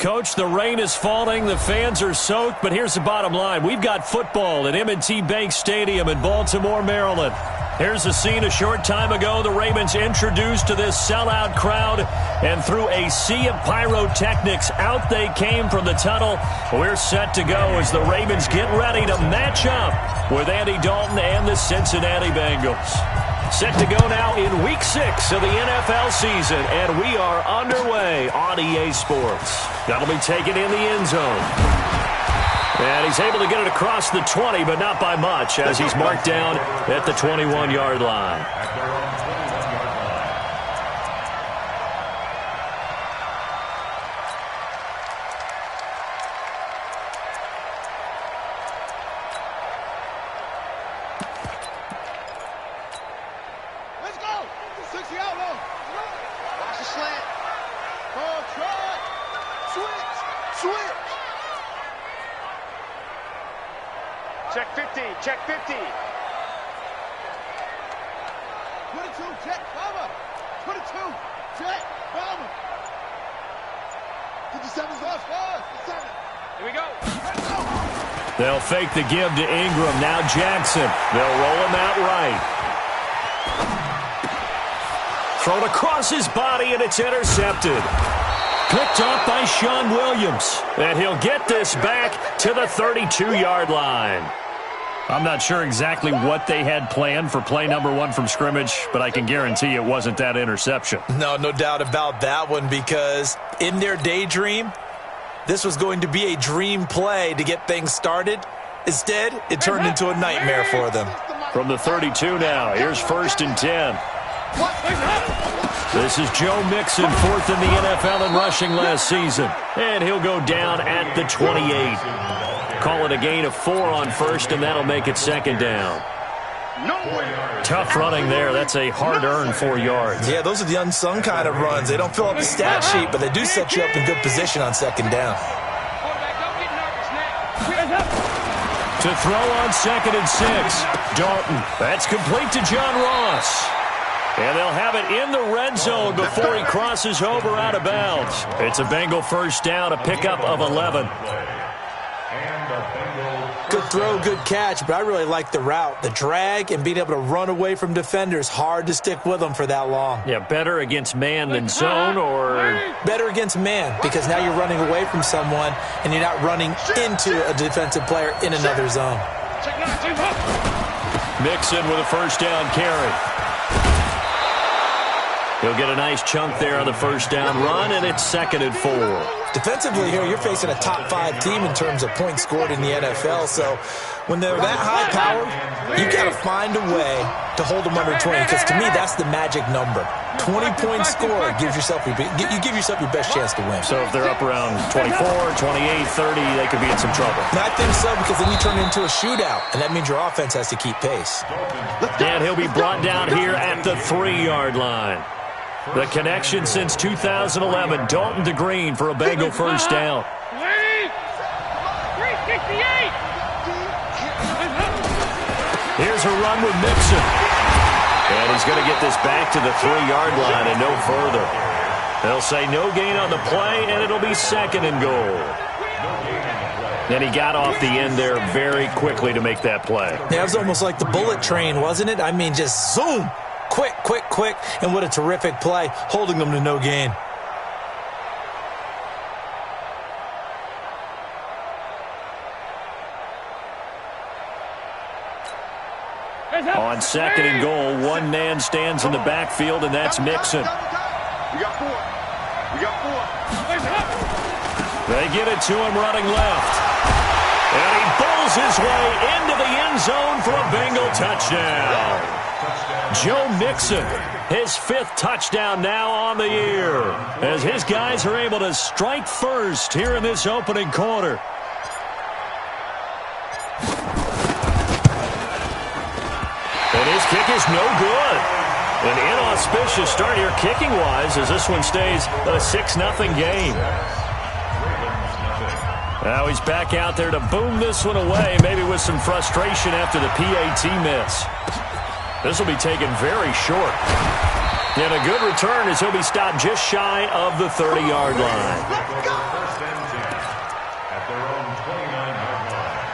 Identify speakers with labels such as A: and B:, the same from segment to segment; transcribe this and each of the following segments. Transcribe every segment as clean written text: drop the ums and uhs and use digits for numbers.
A: Coach, the rain is falling, the fans are soaked, but here's the bottom line. We've got football at M&T Bank Stadium in Baltimore, Maryland. Here's the scene a short time ago. The Ravens introduced to this sellout crowd, and through a sea of pyrotechnics, out they came from the tunnel. We're set to go as the Ravens get ready to match up with Andy Dalton and the Cincinnati Bengals. Set to go now in Week 6 of the NFL season, and we are underway on EA Sports. That'll be taken in the end zone. And he's able to get it across the 20, but not by much, as he's marked down at the 21-yard line.
B: Check 50, check 50. 22, check, Bomber. 22, check, Bomber. 57's off, 7. Here we go.
A: They'll fake the give to Ingram. Now Jackson. They'll roll him out right. Thrown across his body, and it's intercepted. Picked off by Sean Williams. And he'll get this back to the 32-yard line. I'm not sure exactly what they had planned for play number 1 from scrimmage, but I can guarantee it wasn't that interception.
C: No doubt about that one, because in their daydream, this was going to be a dream play to get things started. Instead, it turned into a nightmare for them.
A: From the 32 now, here's 1st and 10. This is Joe Mixon, 4th in the NFL in rushing last season. And he'll go down at the 28. Call it a gain of 4 on 1st, and that'll make it 2nd down. Tough running there. That's a hard-earned 4 yards.
C: Yeah, those are the unsung kind of runs. They don't fill up the stat sheet, but they do set you up in good position on 2nd down.
A: To throw on 2nd and 6. Dalton. That's complete to John Ross. And they'll have it in the red zone before he crosses over out of bounds. It's a Bengal 1st down, a pickup of 11.
C: Good throw, good catch, but I really like the route. The drag and being able to run away from defenders, hard to stick with them for that long.
A: Yeah, better against man than zone, or?
C: Better against man, because now you're running away from someone and you're not running into a defensive player in another zone.
A: Mixon with a 1st down carry. He'll get a nice chunk there on the 1st down run, and it's 2nd and 4.
C: Defensively here, you're facing a top-5 team in terms of points scored in the NFL. So when they're that high power, you've got to find a way to hold them under 20, because to me, that's the magic number. 20 points scored gives yourself you give yourself your best chance to win.
A: So if they're up around 24, 28, 30, they could be in some trouble.
C: And I think so, because then you turn it into a shootout, and that means your offense has to keep pace.
A: And he'll be brought down here at the 3-yard line. The connection since 2011, Dalton to Green for a Bengal 1st down.
B: 368.
A: Here's a run with Mixon. And he's going to get this back to the 3-yard line and no further. They'll say no gain on the play, and it'll be 2nd and goal. Then he got off the end there very quickly to make that play.
C: Yeah, it was almost like the bullet train, wasn't it? I mean, just zoom. Quick, quick, quick, and what a terrific play, holding them to no gain.
A: On 2nd and goal, one man stands in the backfield, and that's Mixon.
B: We got 4.
A: They get it to him running left. And he bowls his way into the end zone for a Bengal touchdown. Joe Mixon, his 5th touchdown now on the year, as his guys are able to strike first here in this opening quarter. And his kick is no good. An inauspicious start here kicking-wise, as this one stays a 6-0 game. Now he's back out there to boom this one away, maybe with some frustration after the PAT miss. This will be taken very short. And a good return as he'll be stopped just shy of the 30-yard line.
D: First and 10 at their own 29-yard line.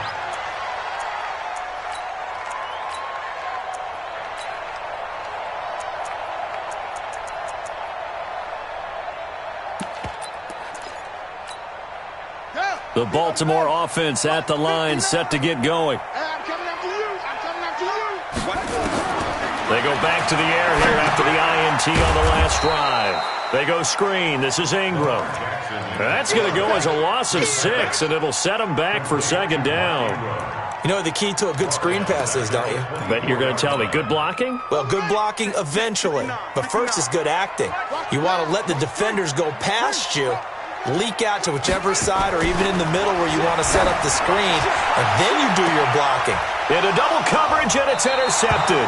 A: The Baltimore offense at the line, set to get going.
B: I'm coming after you. I'm coming after you.
A: They go back to the air here after the INT on the last drive. They go screen. This is Ingram. That's going to go as a loss of 6, and it'll set them back for second down.
C: You know what the key to a good screen pass is, don't you?
A: Bet you're going to tell me. Good blocking?
C: Well, good blocking eventually. But first is good acting. You want to let the defenders go past you, leak out to whichever side or even in the middle where you want to set up the screen, and then you do your blocking.
A: Into double coverage, and it's intercepted.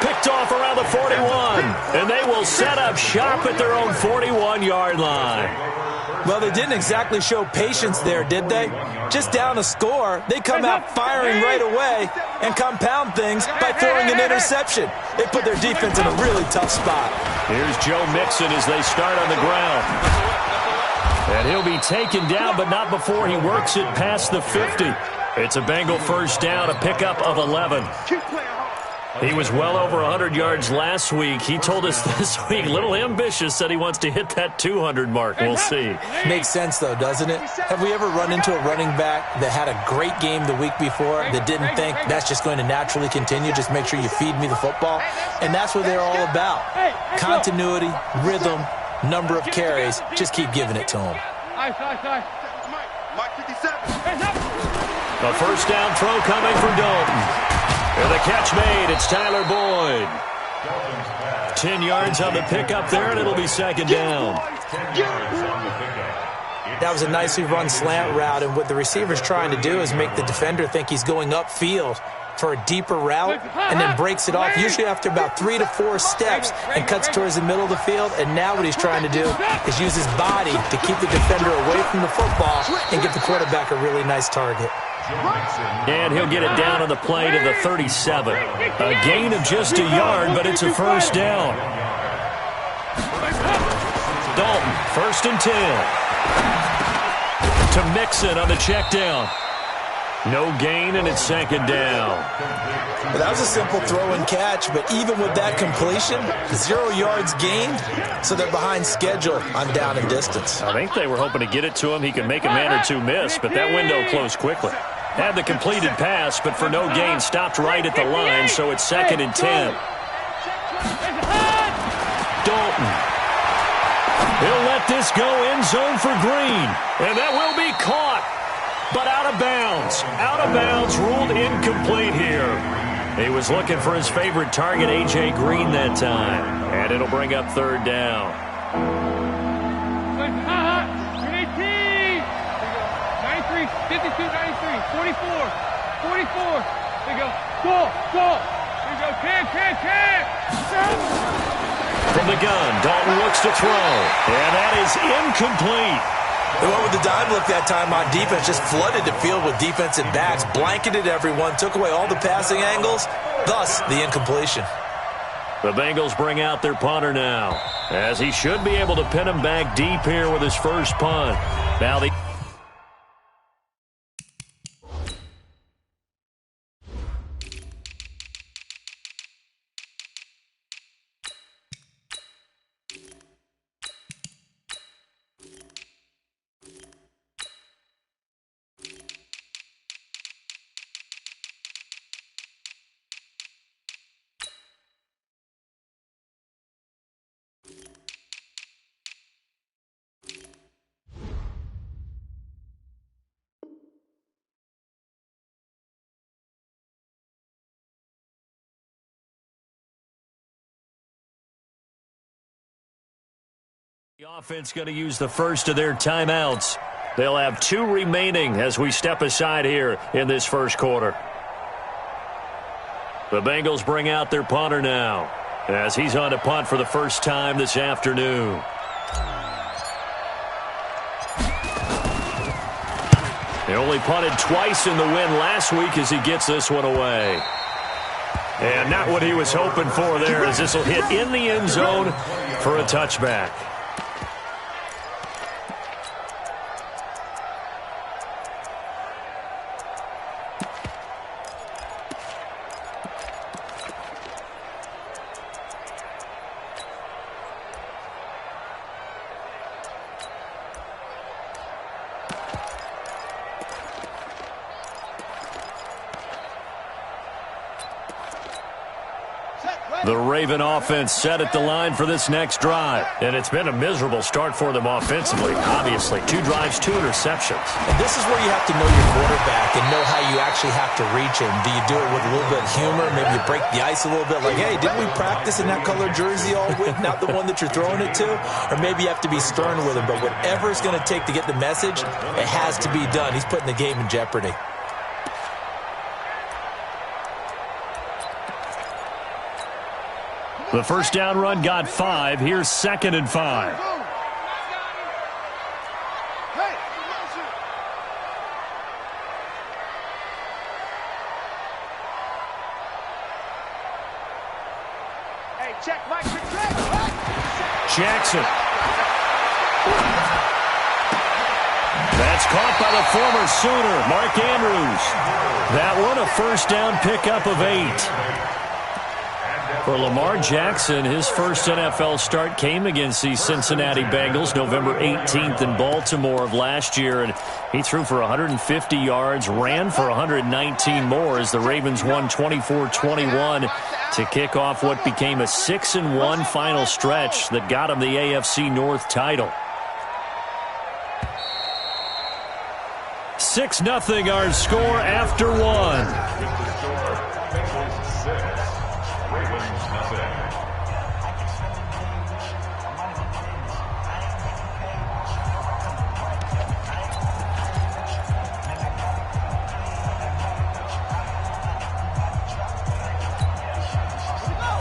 A: Picked off around the 41, and they will set up shop at their own 41-yard line.
C: Well, they didn't exactly show patience there, did they? Just down a score, they come out firing right away and compound things by throwing an interception. They put their defense in a really tough spot.
A: Here's Joe Mixon as they start on the ground. And he'll be taken down, but not before he works it past the 50. It's a Bengal first down, a pickup of 11. He was well over 100 yards last week. He told us this week, a little ambitious, said he wants to hit that 200 mark. We'll see.
C: Makes sense, though, doesn't it? Have we ever run into a running back that had a great game the week before that didn't think that's just going to naturally continue? Just make sure you feed me the football. And that's what they're all about. Continuity, rhythm, number of carries. Just keep giving it to them.
B: Mike 57.
A: A first down throw coming from Dalton. And the catch made. It's Tyler Boyd. 10 yards on the pickup there, and it'll be second down.
D: 10 yards on the pickup.
C: That was a nicely run slant route, and what the receiver's trying to do is make the defender think he's going upfield for a deeper route and then breaks it off, usually after about 3 to 4 steps, and cuts towards the middle of the field. And now what he's trying to do is use his body to keep the defender away from the football and give the quarterback a really nice target.
A: And he'll get it down on the play to the 37. A gain of just a yard, but it's a first down. Dalton, first and 10. To Mixon on the check down. No gain, and it's second down.
C: Well, that was a simple throw and catch, but even with that completion, 0 yards gained, so they're behind schedule on down and distance.
A: I think they were hoping to get it to him. He could make a man or two miss, but that window closed quickly. Had the completed pass, but for no gain, stopped right at the line, so it's second and 10. Dalton. He'll let this go end zone for Green, and that will be caught. But out of bounds. Out of bounds, ruled incomplete here. He was looking for his favorite target, A.J. Green, that time. And it'll bring up third down.
E: 93, 52, 93, 44, 44. There you go. Goal. There you go. Can.
A: From the gun, Dalton looks to throw. And that is incomplete.
C: They went with the dime look that time on defense, just flooded the field with defensive backs, blanketed everyone, took away all the passing angles, thus the incompletion.
A: The Bengals bring out their punter now, as he should be able to pin him back deep here with his first punt. Now the The offense going to use the first of their timeouts. They'll have 2 remaining as we step aside here in this first quarter. The Bengals bring out their punter now as he's on to punt for the first time this afternoon. He only punted twice in the win last week as he gets this one away. And not what he was hoping for there, as this will hit in the end zone for a touchback. The Raven offense set at the line for this next drive. And it's been a miserable start for them offensively, obviously. 2 drives, 2 interceptions.
C: And this is where you have to know your quarterback and know how you actually have to reach him. Do you do it with a little bit of humor? Maybe you break the ice a little bit, like, hey, didn't we practice in that color jersey all week, not the one that you're throwing it to? Or maybe you have to be stern with him. But whatever it's going to take to get the message, it has to be done. He's putting the game in jeopardy.
A: The first down run got 5. Here's 2nd and 5.
B: Hey, check, Mike.
A: Jackson. That's caught by the former Sooner, Mark Andrews. That one a first down pickup of 8. For Lamar Jackson, his first NFL start came against the Cincinnati Bengals November 18th in Baltimore of last year, and he threw for 150 yards, ran for 119 more as the Ravens won 24-21 to kick off what became a 6-1 final stretch that got him the AFC North title. 6-0 our score after 1.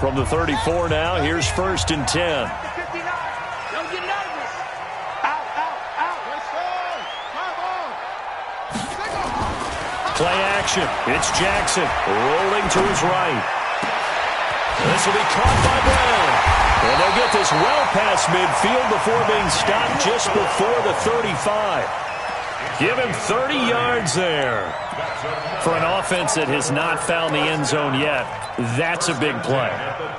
A: From the 34 now, here's 1st and 10.
B: Don't get nervous. Out.
A: Play action. It's Jackson rolling to his right. This will be caught by Brown. And they'll get this well past midfield before being stopped just before the 35. Give him 30 yards there. For an offense that has not found the end zone yet, that's a big play.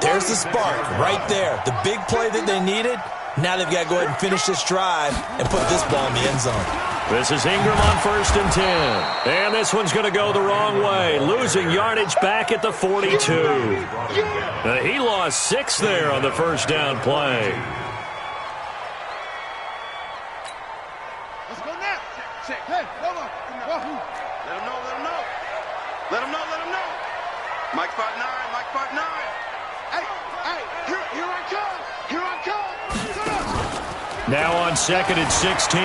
C: There's the spark right there. The big play that they needed. Now they've got to go ahead and finish this drive and put this ball in the end zone.
A: This is Ingram on 1st and 10. And this one's going to go the wrong way. Losing yardage back at the 42. He lost 6 there on the first down play.
B: Let's go now. Check. Hey, come on. Let him know. Mike 5'9", Mike 5'9". Hey, here I come.
A: Now on 2nd and 16.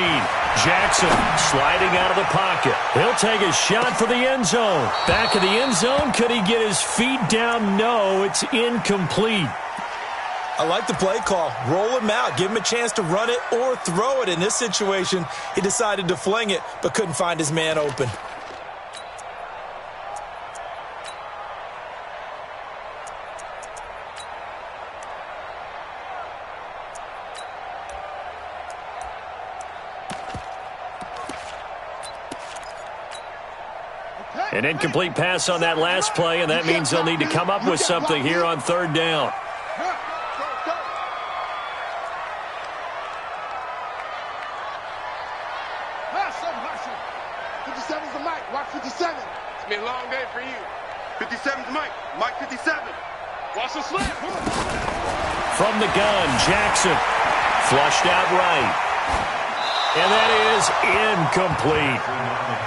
A: Jackson sliding out of the pocket. He'll take a shot for the end zone. Back of the end zone. Could he get his feet down? No, it's incomplete.
C: I like the play call. Roll him out. Give him a chance to run it or throw it. In this situation, he decided to fling it, but couldn't find his man open.
A: An incomplete pass on that last play, and that means they'll need to come up with something here on 3rd down.
B: Hustle. 57's the Mike. Watch 57. It's been a long day for you. 57's Mike. Mike 57. Watch the slip.
A: From the gun, Jackson. Flushed out right. And that is incomplete.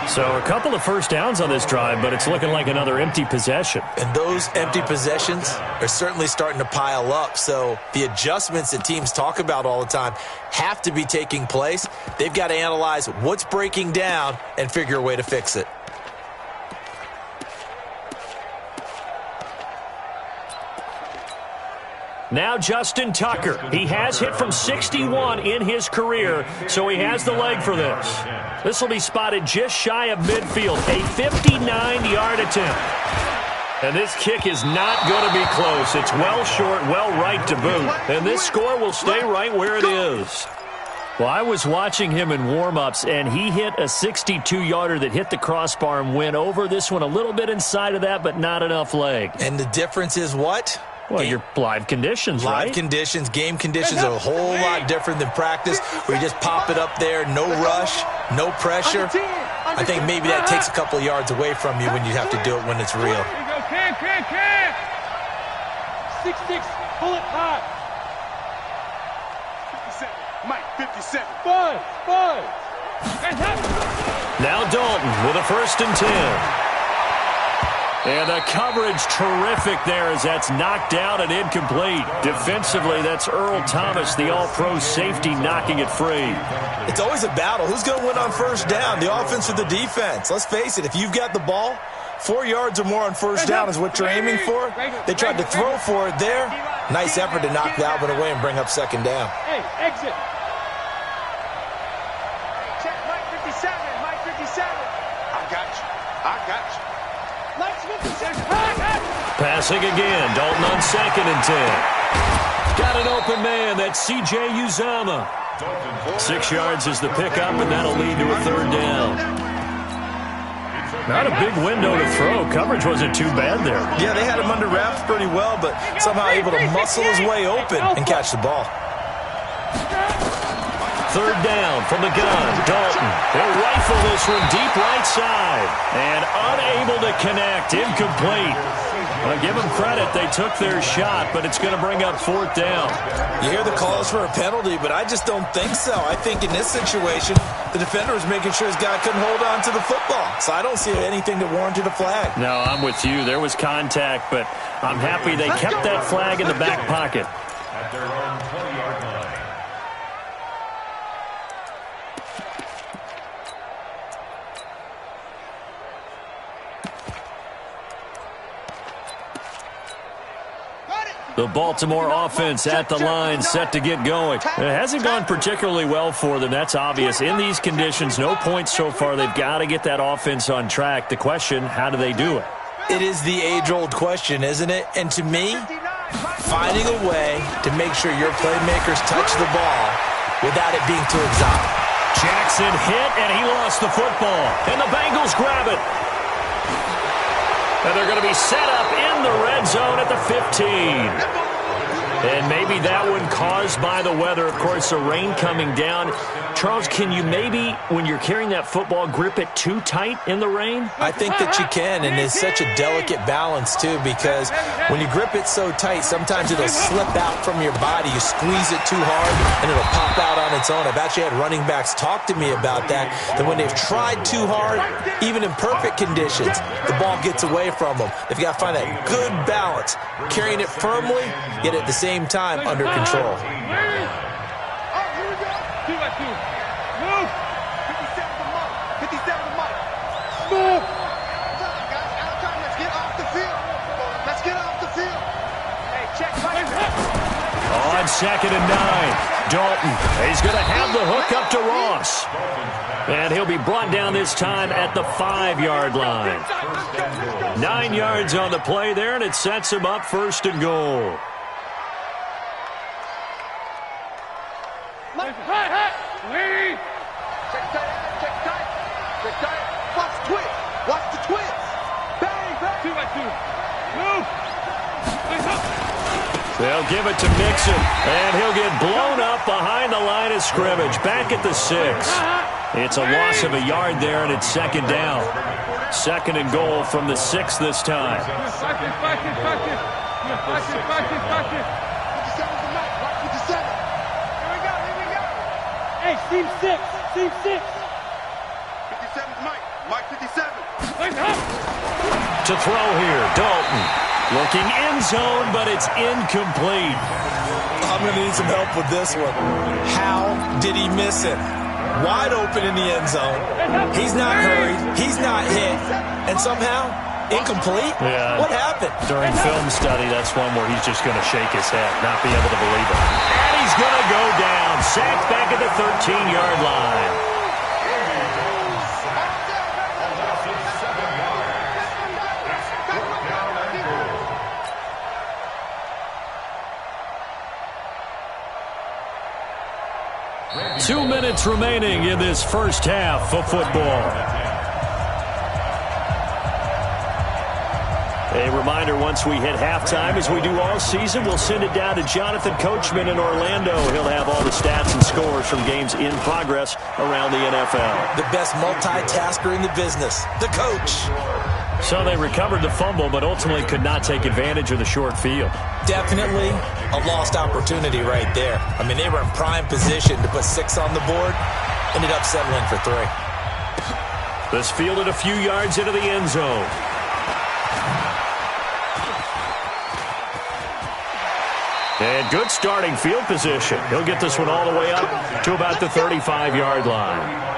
A: So a couple of first downs on this drive, but it's looking like another empty possession.
C: And those empty possessions are certainly starting to pile up. So the adjustments that teams talk about all the time have to be taking place. They've got to analyze what's breaking down and figure a way to fix it.
A: Now Justin Tucker. He has hit from 61 in his career, so he has the leg for this. This will be spotted just shy of midfield, a 59-yard attempt. And this kick is not going to be close. It's well short, well right to boot. And this score will stay right where it is. Well, I was watching him in warm-ups, and he hit a 62-yarder that hit the crossbar and went over. This one a little bit inside of that, but not enough leg.
C: And the difference is what?
A: Well, your live conditions, right?
C: Live conditions, game conditions are a whole lot different than practice, where you just pop it up there, no rush, no pressure. I think maybe that takes a couple of yards away from you when you have to do it when it's real.
E: 6-6, pull it hot.
B: 57, Mike, 57.
E: 5.
A: Now Dalton with a 1st and 10. And the coverage terrific there as that's knocked out and incomplete. Defensively, that's Earl Thomas, the all-pro safety, knocking it free.
C: It's always a battle. Who's going to win on 1st down, the offense or the defense? Let's face it, if you've got the ball, 4 yards or more on 1st down is what you're aiming for. They tried to throw for it there. Nice effort to knock that one away and bring up 2nd down.
E: Hey, exit.
B: Check Mike 57, Mike 57. I got you.
E: Mike's 57.
A: Passing again. Dalton on 2nd and 10. Got an open man. That's C.J. Uzama. 6 yards is the pickup, and that'll lead to a 3rd down. Not a big window to throw. Coverage wasn't too bad there.
C: Yeah, they had him under wraps pretty well, but somehow able to muscle his way open and catch the ball.
A: 3rd down from the gun. Dalton. He'll rifle this one deep right side. And unable to connect. Incomplete. Well, give them credit. They took their shot, but it's going to bring up 4th down.
C: You hear the calls for a penalty, but I just don't think so. I think in this situation, the defender was making sure his guy couldn't hold on to the football. So I don't see anything that warranted a flag.
A: No, I'm with you. There was contact, but I'm happy they kept that flag in the back pocket.
D: At their own 20-yard line.
A: The Baltimore offense at the line, set to get going. It hasn't gone particularly well for them. That's obvious. In these conditions, no points so far. They've got to get that offense on track. The question, how do they do it?
C: It is the age-old question, isn't it? And to me, finding a way to make sure your playmakers touch the ball without it being too exotic.
A: Jackson hit, and he lost the football. And the Bengals grab it. And they're going to be set up in the red zone at the 15. And maybe that one caused by the weather. Of course, the rain coming down. Charles, can you maybe, when you're carrying that football, grip it too tight in the rain?
C: I think that you can, and it's such a delicate balance, too, because when you grip it so tight, sometimes it'll slip out from your body. You squeeze it too hard, and it'll pop out on its own. I've actually had running backs talk to me about that when they've tried too hard, even in perfect conditions, the ball gets away from them. They've got to find that good balance, carrying it firmly, yet at the same time under control.
E: 2 by 2. Move.
B: 57 to Mike. 57 to Mike.
E: Move.
B: Let's get off the field. Let's get off the field. Hey, check Mike.
A: On 2nd and 9. Dalton. He's going to have the hook up to Ross. And he'll be brought down this time at the 5-yard line. 9 yards on the play there, and it sets him up 1st and goal.
E: Lead.
B: Check tight. Check tight. Check tight. Watch the twist. Watch the twist. Bang, bang.
E: 2 by 2. Move.
A: They'll give it to Mixon, and he'll get blown up behind the line of scrimmage, back at the 6. It's a loss of a yard there, and it's 2nd down. 2nd and goal from the 6 this time.
E: Hey, team 6. Team 6.
B: 57's Mike. Mike 57.
A: To throw here, Dalton. Looking end zone, but it's incomplete.
C: I'm going to need some help with this one. How did he miss it? Wide open in the end zone. He's not hurried. He's not hit. And somehow, incomplete?
A: Yeah.
C: What happened?
A: During film study, that's one where he's just going to shake his head, not be able to believe it. And he's going to go down. Sacked back at the 13-yard line. 2 minutes remaining in this first half of football. A reminder, once we hit halftime, as we do all season, we'll send it down to Jonathan Coachman in Orlando. He'll have all the stats and scores from games in progress around the NFL.
C: The best multitasker in the business, the coach.
A: So they recovered the fumble, but ultimately could not take advantage of the short field.
C: Definitely a lost opportunity right there. I mean, they were in prime position to put 6 on the board, ended up settling for 3.
A: This fielded a few yards into the end zone. And good starting field position. He'll get this one all the way up to about the 35-yard line.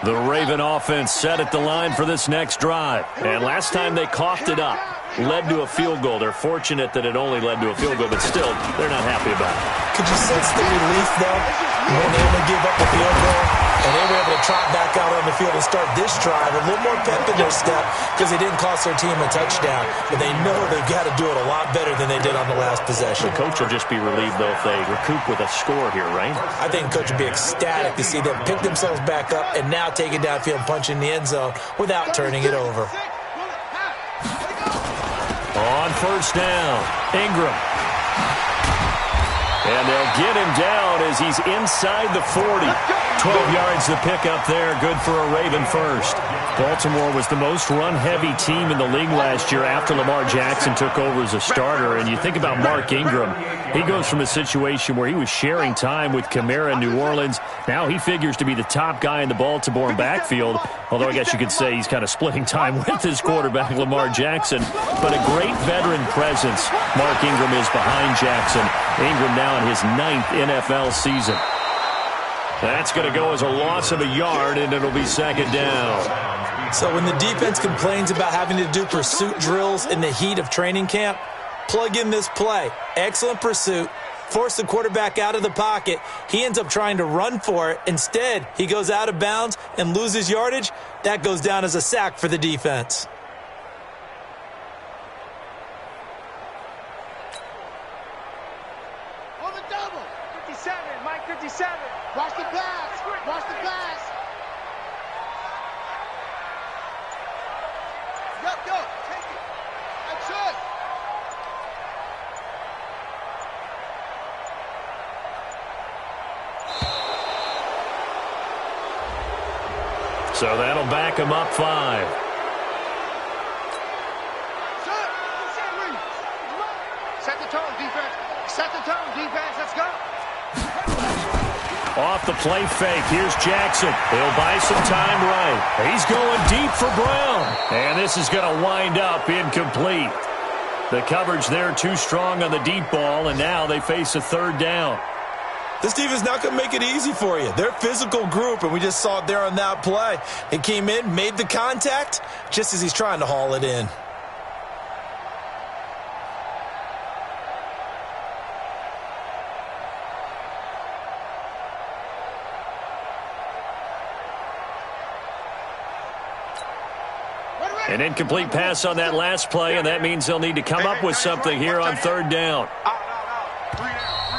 A: The Raven offense set at the line for this next drive. And last time they coughed it up, led to a field goal. They're fortunate that it only led to a field goal, but still, they're not happy about it.
C: Could you sense the relief, though, when they only gave up a field goal? And they were able to trot back out on the field and start this drive. A little more pep in their step because they didn't cost their team a touchdown. But they know they've got to do it a lot better than they did on the last possession.
A: The coach will just be relieved, though, if they recoup with a score here, right?
C: I think the coach will be ecstatic to see them pick themselves back up and now take it downfield and punch in the end zone without turning it over.
A: On first down, Ingram. And they'll get him down as he's inside the 40. 12 yards to pick up there. Good for a Raven first. Baltimore was the most run-heavy team in the league last year after Lamar Jackson took over as a starter. And you think about Mark Ingram. He goes from a situation where he was sharing time with Kamara in New Orleans. Now he figures to be the top guy in the Baltimore backfield. Although I guess you could say he's kind of splitting time with his quarterback, Lamar Jackson. But a great veteran presence. Mark Ingram is behind Jackson. Ingram now in his 9th NFL season. That's going to go as a loss of a yard, and it'll be second down.
C: So when the defense complains about having to do pursuit drills in the heat of training camp, plug in this play. Excellent pursuit. Force the quarterback out of the pocket. He ends up trying to run for it. Instead, he goes out of bounds and loses yardage. That goes down as a sack for the defense.
B: On the double. 57, Mike 57. Watch the pass. Watch the pass. Go. Take it. That's it.
A: So that'll back him up 5.
B: Set the tone, defense. Set the tone, defense. Let's go.
A: Off the play fake, here's Jackson. He'll buy some time right. He's going deep for Brown. And this is going to wind up incomplete. The coverage there too strong on the deep ball, and now they face a third down.
C: This defense not going to make it easy for you. They're a physical group, and we just saw it there on that play. He came in, made the contact, just as he's trying to haul it in.
A: An incomplete pass on that last play, and that means they'll need to come up with something here on third down.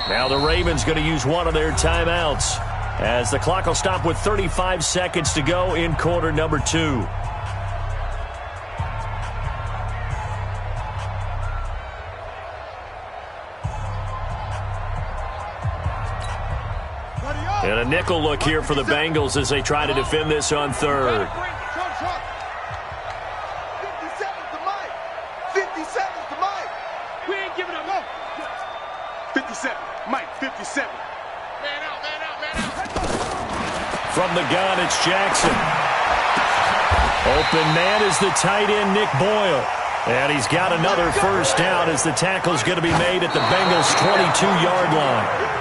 A: Now the Ravens going to use one of their timeouts as the clock will stop with 35 seconds to go in quarter number 2. And a nickel look here for the Bengals as they try to defend this on third.
B: 57's the Mike. 57's the Mike. We ain't giving up. No. 57. Mike, 57. Man out.
A: From the gun, it's Jackson. Open man is the tight end, Nick Boyle. And he's got another first down as the tackle's going to be made at the Bengals' 22-yard line.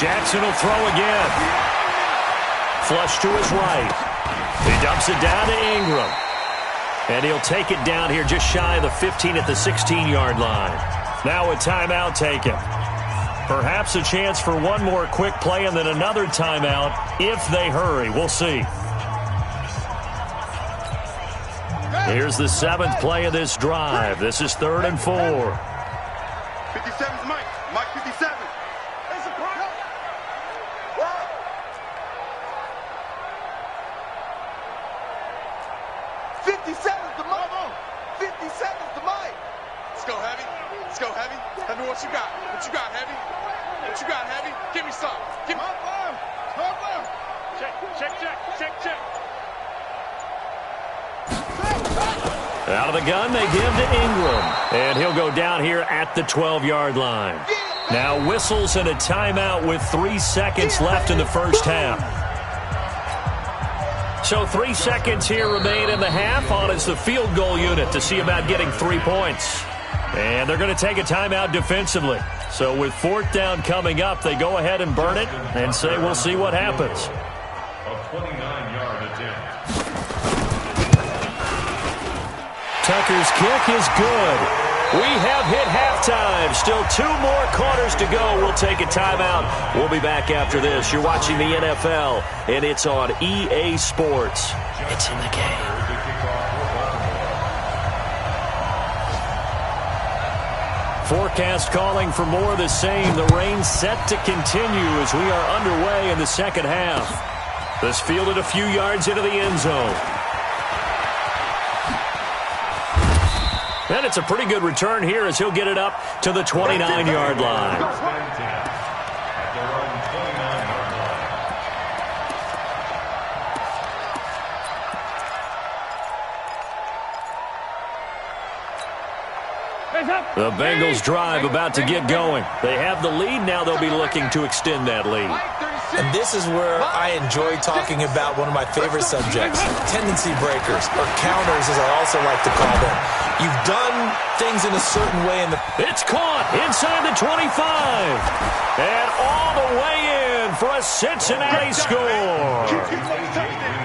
A: Jackson will throw again. Flush to his right. He dumps it down to Ingram. And he'll take it down here just shy of the 15 at the 16-yard line. Now a timeout taken. Perhaps a chance for one more quick play and then another timeout if they hurry. We'll see. Here's the 7th play of this drive. This is 3rd and 4.
B: 57's Mike. Mike 57. 57's the Mike. 57's the Mike. Let's go, Heavy. Let's go, Heavy. Heavy, what you got? What you got, Heavy? What you got, Heavy? Give me some. Give me. Check.
A: Out of the gun, they give to Ingram. And he'll go down here at the 12-yard line. Now whistles and a timeout with 3 seconds left in the first half. So 3 seconds here remain in the half on as the field goal unit to see about getting 3 points. And they're going to take a timeout defensively. So with 4th down coming up, they go ahead and burn it and say we'll see what happens.
D: A 29-yard attempt.
A: Tucker's kick is good. We have hit halftime. Still 2 more quarters to go. We'll take a timeout. We'll be back after this. You're watching the NFL, and it's on EA Sports. It's in the game. Forecast calling for more of the same. The rain set to continue as we are underway in the second half. This fielded a few yards into the end zone. And it's a pretty good return here as he'll get it up to the 29-yard line. The Bengals drive about to get going. They have the lead. Now they'll be looking to extend that lead.
C: And this is where I enjoy talking about one of my favorite subjects, tendency breakers, or counters as I also like to call them. You've done things in a certain way in the...
A: It's caught inside the 25. And all the way in for a Cincinnati score.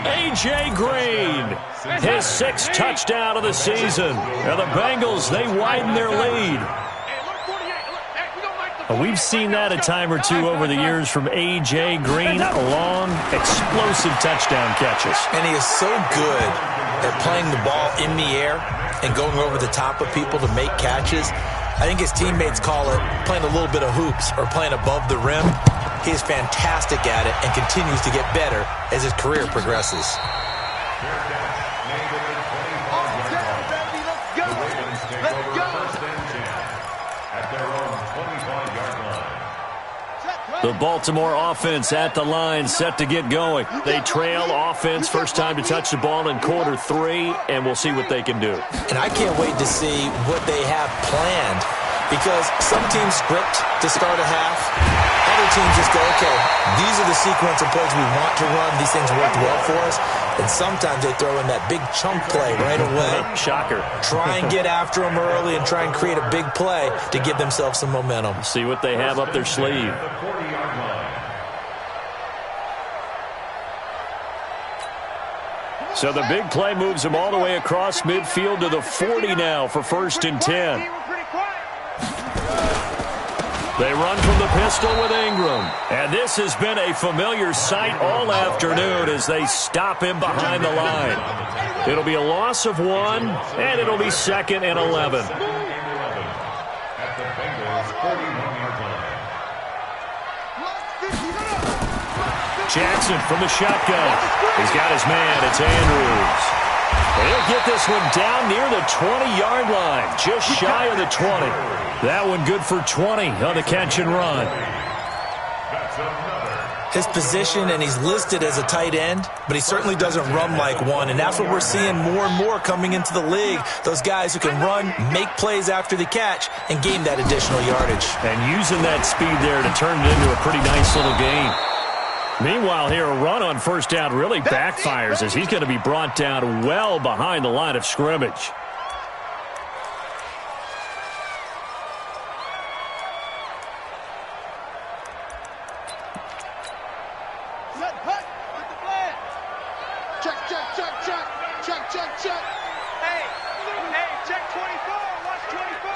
A: A.J. Green, his 6th touchdown of the season. And the Bengals, they widen their lead. We've seen that a time or two over the years from A.J. Green. Long, explosive touchdown catches.
C: And he is so good at playing the ball in the air and going over the top of people to make catches. I think his teammates call it playing a little bit of hoops or playing above the rim. He is fantastic at it and continues to get better as his career progresses.
A: The Baltimore offense at the line, set to get going. They trail offense, first time to touch the ball in quarter 3, and we'll see what they can do.
C: And I can't wait to see what they have planned, because some teams script to start a half. Other teams just go, okay, these are the sequence of plays we want to run. These things worked well for us. And sometimes they throw in that big chunk play right away.
A: Shocker.
C: Try and get after them early and try and create a big play to give themselves some momentum.
A: See what they have up their sleeve. So the big play moves them all the way across midfield to the 40 now for 1st and 10. They run from the pistol with Ingram. And this has been a familiar sight all afternoon as they stop him behind the line. It'll be a loss of 1, and it'll be 2nd and 11.
D: At the Bengals' 41-yard line.
A: Jackson from the shotgun. He's got his man. It's Andrews. And he'll get this one down near the 20-yard line, just shy of the 20. That one good for 20 on the catch and run.
C: His position, and he's listed as a tight end, but he certainly doesn't run like one, and that's what we're seeing more and more coming into the league. Those guys who can run, make plays after the catch, and gain that additional yardage.
A: And using that speed there to turn it into a pretty nice little gain. Meanwhile, here, a run on first down really backfires as he's going to be brought down well behind the line of scrimmage.
B: check. Hey, check 24. Watch 24.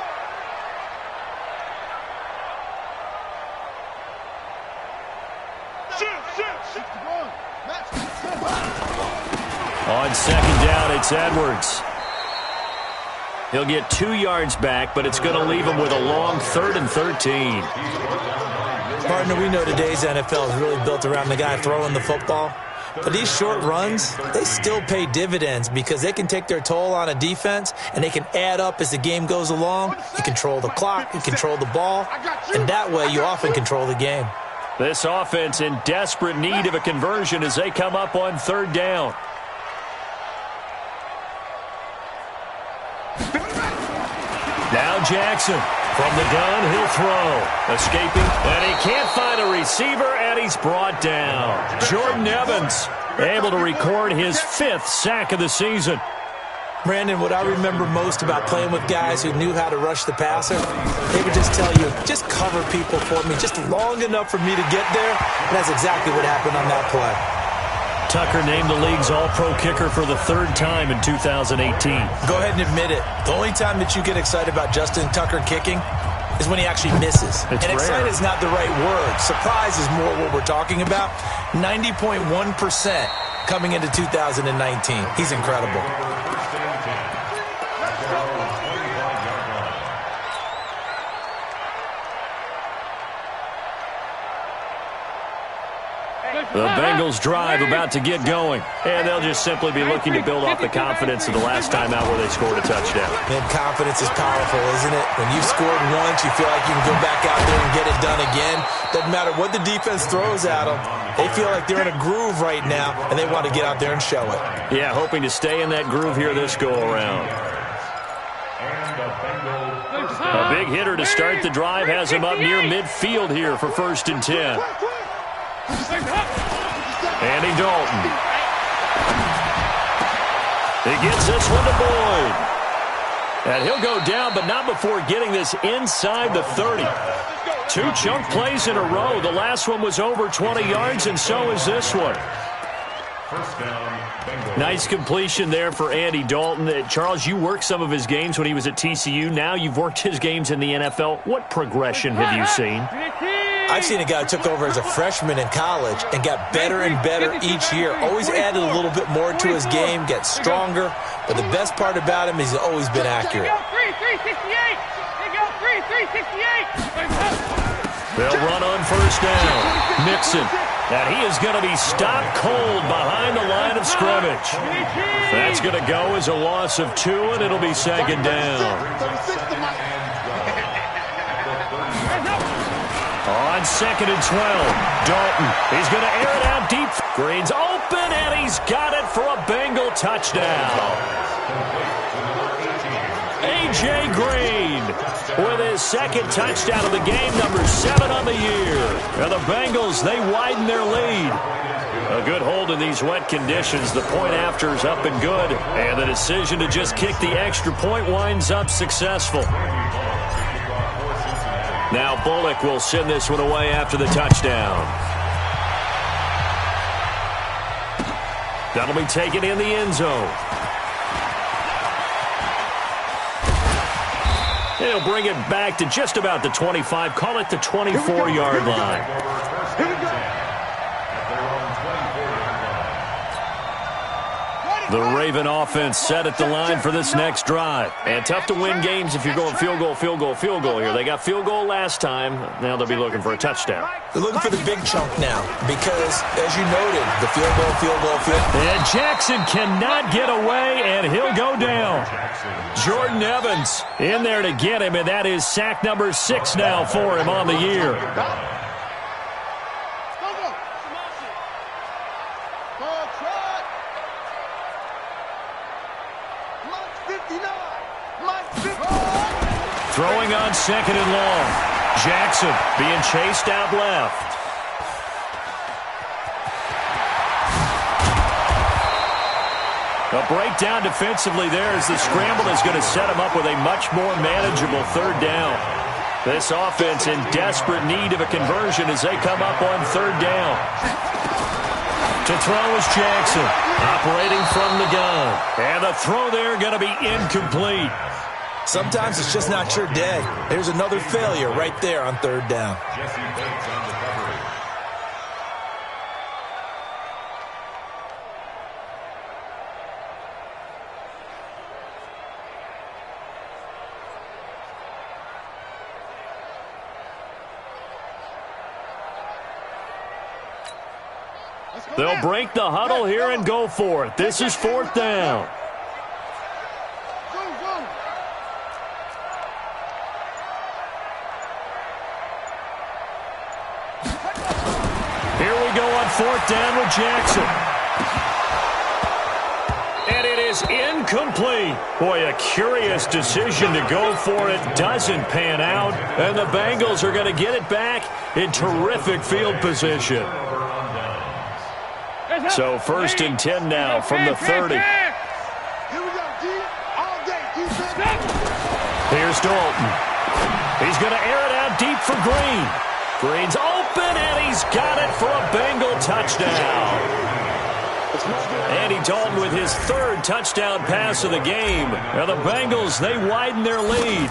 B: Shoot.
A: On second down, it's Edwards. He'll get 2 yards back, but it's going to leave him with a long 3rd and 13.
C: Partner, we know today's NFL is really built around the guy throwing the football. But these short runs, they still pay dividends because they can take their toll on a defense and they can add up as the game goes along. You control the clock, you control the ball, and that way you often control the game.
A: This offense in desperate need of a conversion as they come up on 3rd down. Now Jackson. From the gun, he'll throw. Escaping, and he can't find a receiver, and he's brought down. Jordan Evans able to record his 5th sack of the season.
C: Brandon, what I remember most about playing with guys who knew how to rush the passer, they would just tell you, just cover people for me, just long enough for me to get there. And that's exactly what happened on that play.
A: Tucker named the league's all-pro kicker for the 3rd time in 2018.
C: Go ahead and admit it. The only time that you get excited about Justin Tucker kicking is when he actually misses.
A: It's
C: and
A: rare.
C: Excited is not the right word. Surprise is more what we're talking about. 90.1% coming into 2019. He's incredible.
A: The Bengals drive about to get going, and they'll just simply be looking to build off the confidence of the last time out where they scored a touchdown.
C: Man, confidence is powerful, isn't it? When you've scored once, you feel like you can go back out there and get it done again. Doesn't matter what the defense throws at them. They feel like they're in a groove right now, and they want to get out there and show it.
A: Yeah, hoping to stay in that groove here this go-around. A big hitter to start the drive has him up near midfield here for 1st and 10. Andy Dalton. He gets this one to Boyd. And he'll go down, but not before getting this inside the 30. 2 chunk plays in a row. The last one was over 20 yards, and so is this one. Nice completion there for Andy Dalton. Charles, you worked some of his games when he was at TCU. Now you've worked his games in the NFL. What progression have you seen?
C: I've seen a guy who took over as a freshman in college and got better and better each year. Always added a little bit more to his game, gets stronger. But the best part about him is he's always been accurate.
A: They'll run on 1st down. Mixon. And he is going to be stopped cold behind the line of scrimmage. That's going to go as a loss of 2, and it'll be 2nd down. On 2nd and 12, Dalton. He's going to air it out deep. Green's open, and he's got it for a Bengal touchdown. A.J. Green with his 2nd touchdown of the game, number 7 on the year. And the Bengals, they widen their lead. A good hold in these wet conditions. The point after is up and good. And the decision to just kick the extra point winds up successful. Now Bullock will send this one away after the touchdown. That'll be taken in the end zone. He'll bring it back to just about the 25. Call it the 24-yard line.
B: Here we go.
A: The Raven offense set at the line for this next drive. And tough to win games if you're going field goal here. They got field goal last time. Now they'll be looking for a touchdown.
C: They're looking for the big chunk now because, as you noted, the field goal.
A: And Jackson cannot get away, and he'll go down. Jordan Evans in there to get him, and that is sack number 6 now for him on the year. Throwing on 2nd and long. Jackson being chased out left. A breakdown defensively there as the scramble is going to set him up with a much more manageable 3rd down. This offense in desperate need of a conversion as they come up on 3rd down. To throw is Jackson, operating from the gun. And the throw there going to be incomplete.
C: Sometimes it's just not your day. There's another failure right there on third down.
D: Jesse Bates on the coverage.
A: They'll break the huddle here and go for it. This is fourth down. Here we go on fourth down with Jackson. And it is incomplete. Boy, a curious decision to go for it. Doesn't pan out. And the Bengals are going to get it back in terrific field position. So first and 10 now from the 30.
B: Here we go, D. All day.
A: Here's Dalton. He's going to air it out deep for Green. Green's open, and he's got it for a Bengal touchdown. Andy Dalton with his third touchdown pass of the game. Now the Bengals, they widen their lead.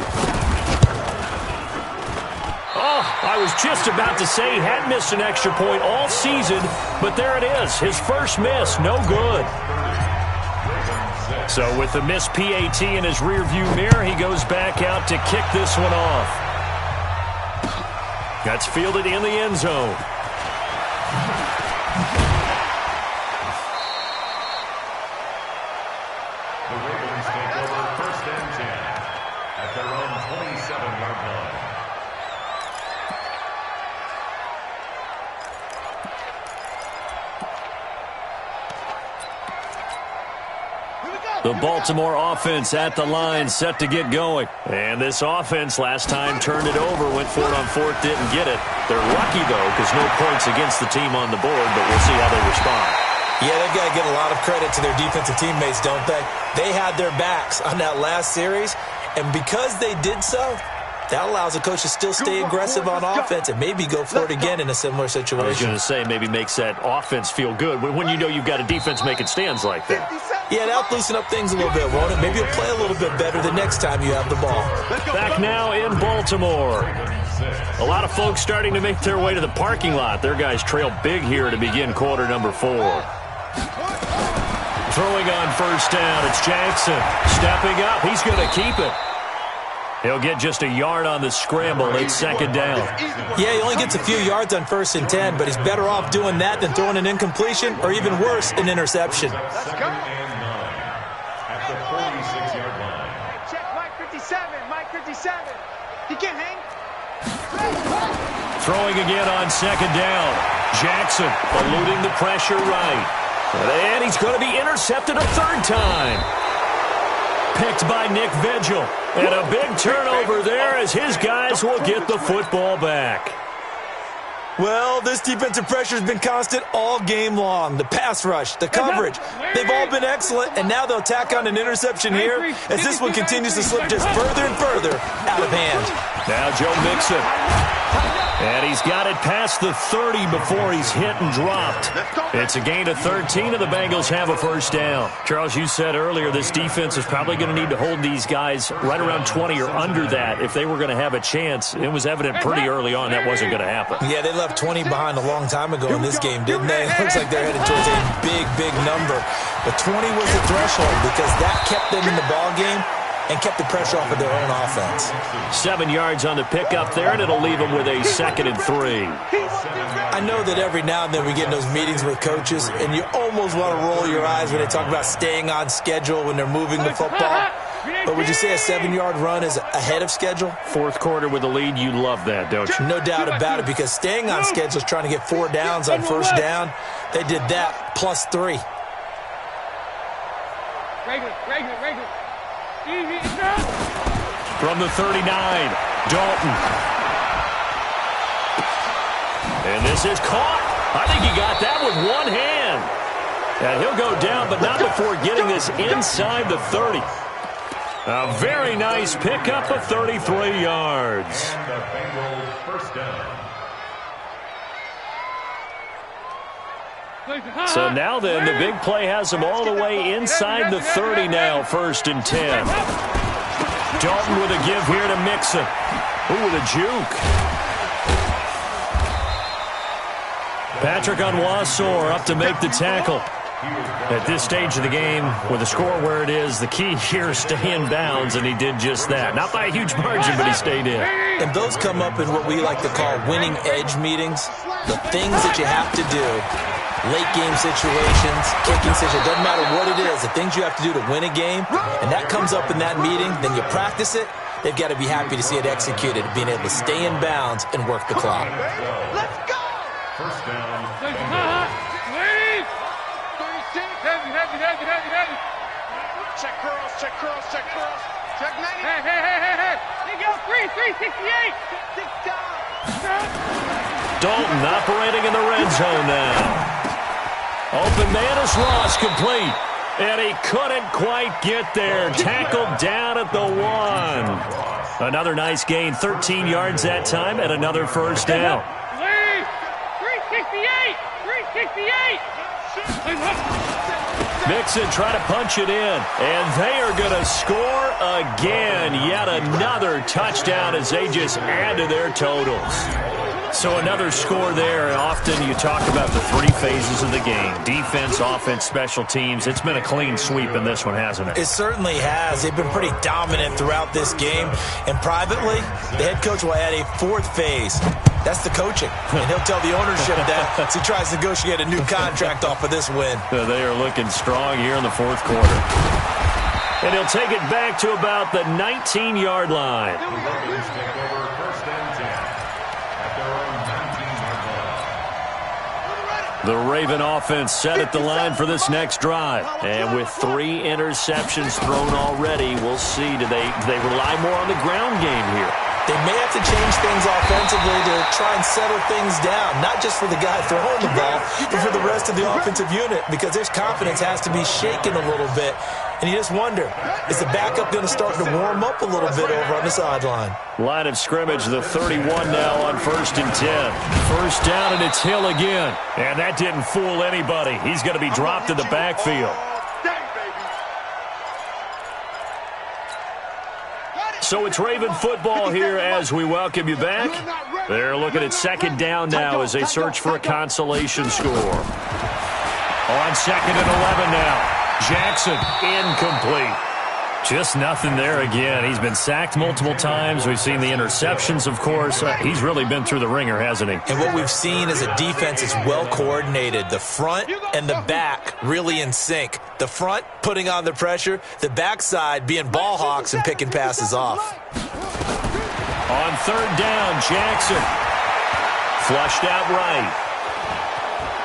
A: Oh, I was just about to say he hadn't missed an extra point all season, but there it is. His first miss, no good. So with the missed PAT in his rearview mirror, he goes back out to kick this one off. That's fielded in the end zone.
D: The Ravens take over first and 10 at their own 27-yard line.
A: The Baltimore offense at the line, set to get going. And this offense last time turned it over, went for it on fourth, didn't get it. They're lucky, though, because no points against the team on the board, but we'll see how they respond.
C: Yeah, they've got to give a lot of credit to their defensive teammates, don't they? They had their backs on that last series, and because they did so, that allows the coach to still stay aggressive on offense and maybe go for it again in a similar situation.
A: I was going to say maybe makes that offense feel good when you know you've got a defense making stands like that.
C: Yeah, that'll loosen up things a little bit, won't it? Maybe you'll play a little bit better the next time you have the ball.
A: Back now in Baltimore. A lot of folks starting to make their way to the parking lot. Their guys trail big here to begin quarter number 4. Throwing on first down, it's Jackson. Stepping up, he's going to keep it. He'll get just a yard on the scramble. It's second down.
C: Yeah, he only gets a few yards on first and 10, but he's better off doing that than throwing an incompletion or even worse, an interception.
D: Second and 9 at the 46-yard line.
B: Check Mike 57. Mike 57. He can hang.
A: Throwing again on second down. Jackson eluding the pressure right. And he's going to be intercepted a third time. Picked by Nick Vigil. And a big turnover there as his guys will get the football back.
C: Well, this defensive pressure has been constant all game long. The pass rush, the coverage, they've all been excellent, and now they'll tack on an interception here as this one continues to slip just further and further out of hand.
A: Now Joe Mixon. And he's got it past the 30 before he's hit and dropped. It's a gain of 13, and the Bengals have a first down. Charles, you said earlier this defense is probably going to need to hold these guys right around 20 or under that if they were going to have a chance. It was evident pretty early on that wasn't going to happen.
C: Yeah, they left 20 behind a long time ago in this game, didn't they? It looks like they're headed towards a big, big number. But 20 was the threshold because that kept them in the ball game and kept the pressure off of their own offense.
A: 7 yards on the pickup there, and it'll leave them with a second and 3.
C: I know that every now and then we get in those meetings with coaches, and you almost want to roll your eyes when they talk about staying on schedule when they're moving the football. But would you say a 7-yard run is ahead of schedule?
A: Fourth quarter with the lead, you love that, don't you?
C: No doubt about it, because staying on schedule is trying to get 4 downs on first down. They did that plus 3.
E: Regular.
A: From the 39, Dalton. And this is caught. I think he got that with one hand. And he'll go down, but not before getting this inside the 30. A very nice pickup of 33 yards.
D: And the Bengals first down.
A: So now then, the big play has them all the way inside the 30 now, 1st and 10. Dalton with a give here to Mixon. Ooh, with a juke. Patrick Onwuasor up to make the tackle. At this stage of the game, with the score where it is, the key here is stay in bounds, and he did just that. Not by a huge margin, but he stayed in.
C: And those come up in what we like to call winning edge meetings. The things that you have to do, late game situations, kicking situations, doesn't matter what it is, the things you have to do to win a game, and that comes up in that meeting, then you practice it, they've got to be happy to see it executed, being able to stay in bounds and work the clock.
B: Let's go!
D: First down.
E: Heavy.
B: Check curls, check curls, check curls. Check 90.
E: Hey. There you go. 368.
A: Dalton operating in the red zone now. Open man is Ross, complete. And he couldn't quite get there. Tackled down at the 1. Another nice gain, 13 yards that time, and another first down.
E: 368.
A: Mixon trying to punch it in, and they are going to score again. Yet another touchdown as they just add to their totals. So another score there. Often you talk about the 3 phases of the game: defense, offense, special teams. It's been a clean sweep in this one, hasn't it?
C: It certainly has. They've been pretty dominant throughout this game. And privately, the head coach will add a 4th phase. That's the coaching. And he'll tell the ownership that as he tries to negotiate a new contract off of this win.
A: They are looking strong here in the 4th quarter. And he'll take it back to about the 19-yard line. The Raven offense set at the line for this next drive. And with 3 interceptions thrown already, we'll see. Do they rely more on the ground game here?
C: They may have to change things offensively to try and settle things down, not just for the guy throwing the ball, but for the rest of the offensive unit, because their confidence has to be shaken a little bit. And you just wonder, is the backup going to start to warm up a little bit over on the sideline?
A: Line of scrimmage, the 31 now on 1st and 10. First down, and it's Hill again. And that didn't fool anybody. He's going to be dropped in the backfield. So it's Raven football here as we welcome you back. They're looking at 2nd down now as they search for a consolation score. On 2nd and 11 now. Jackson, incomplete. Just nothing there again. He's been sacked multiple times. We've seen the interceptions, of course. He's really been through the ringer, hasn't he?
C: And what we've seen is a defense is well coordinated. The front and the back really in sync. The front putting on the pressure, the backside being ball hawks and picking passes off.
A: On 3rd down, Jackson. Flushed out right.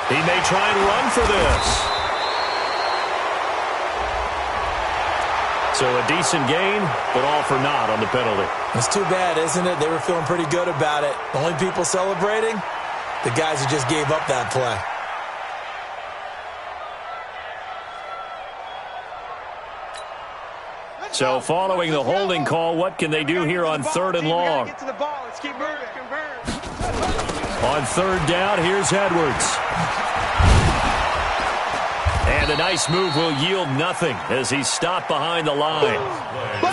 A: He may try and run for this. So a decent gain, but all for naught on the penalty.
C: It's too bad, isn't it? They were feeling pretty good about it. The only people celebrating, the guys who just gave up that play.
A: So following the holding call, what can they do here on 3rd and long?
B: Get to the ball. Let's keep moving.
A: On 3rd down, here's Edwards. And a nice move will yield nothing as he's stopped behind the line.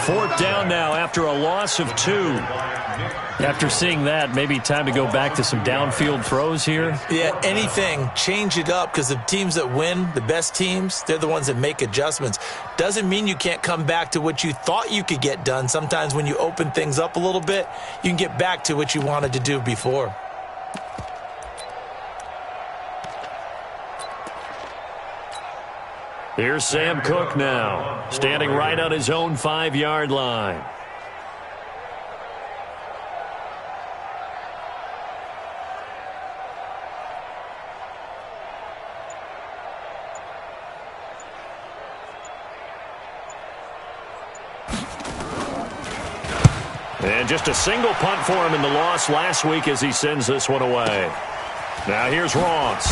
A: 4th down now after a loss of 2. After seeing that, maybe time to go back to some downfield throws here.
C: Yeah, anything. Change it up, because the teams that win, the best teams, they're the ones that make adjustments. Doesn't mean you can't come back to what you thought you could get done. Sometimes when you open things up a little bit, you can get back to what you wanted to do before.
A: Here's Sam Cook now, standing right on his own 5-yard line. And just a single punt for him in the loss last week as he sends this one away. Now here's Ross.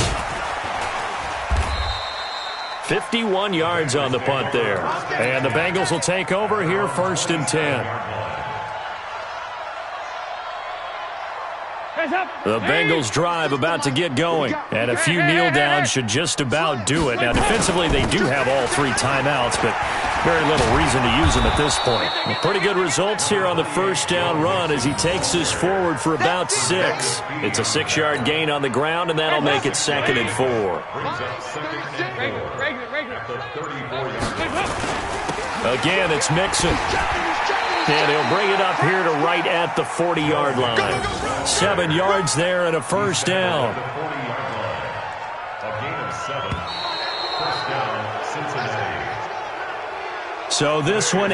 A: 51 yards on the punt there. And the Bengals will take over here, 1st and 10.
E: Hey,
A: The Bengals drive about to get going, and a few kneel downs should just about do it. Now, defensively, they do have all 3 timeouts, but very little reason to use them at this point. Well, pretty good results here on the first down run as he takes us forward for about 6. It's a 6-yard gain on the ground, and that'll make it 2nd and 4. Again, it's Mixon. And he'll bring it up here to right at the 40-yard line. 7 yards there and a first down.
D: A gain of 7. First down, Cincinnati.
A: So this one